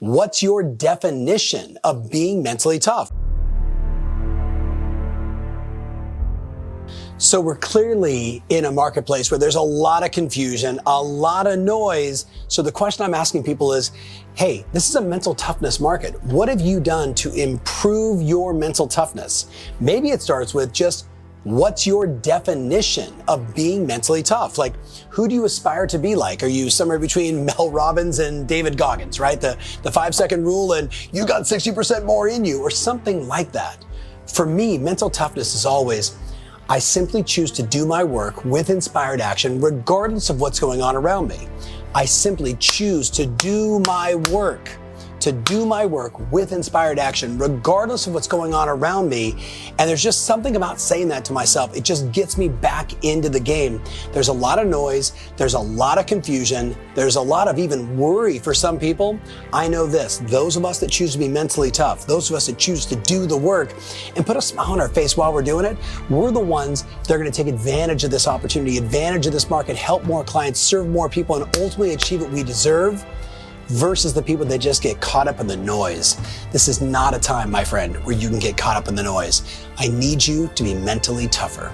What's your definition of being mentally tough? So we're clearly in a marketplace where there's a lot of confusion, a lot of noise. So the question I'm asking people is, hey, this is a mental toughness market. What have you done to improve your mental toughness? Maybe it starts with just, what's your definition of being mentally tough? Like, who do you aspire to be like? Are you somewhere between Mel Robbins and David Goggins, right? The 5-second rule and you got 60% more in you, or something like that. For me, mental toughness is always, I simply choose to do my work with inspired action regardless of what's going on around me. I simply choose to do my work with inspired action regardless of what's going on around me. And there's just something about saying that to myself. It just gets me back into the game. There's a lot of noise. There's a lot of confusion. There's a lot of even worry for some people. I know this, those of us that choose to be mentally tough, those of us that choose to do the work and put a smile on our face while we're doing it, we're the ones that are going to take advantage of this opportunity, advantage of this market, help more clients, serve more people, and ultimately achieve what we deserve, versus the people that just get caught up in the noise. This is not a time, my friend, where you can get caught up in the noise. I need you to be mentally tougher.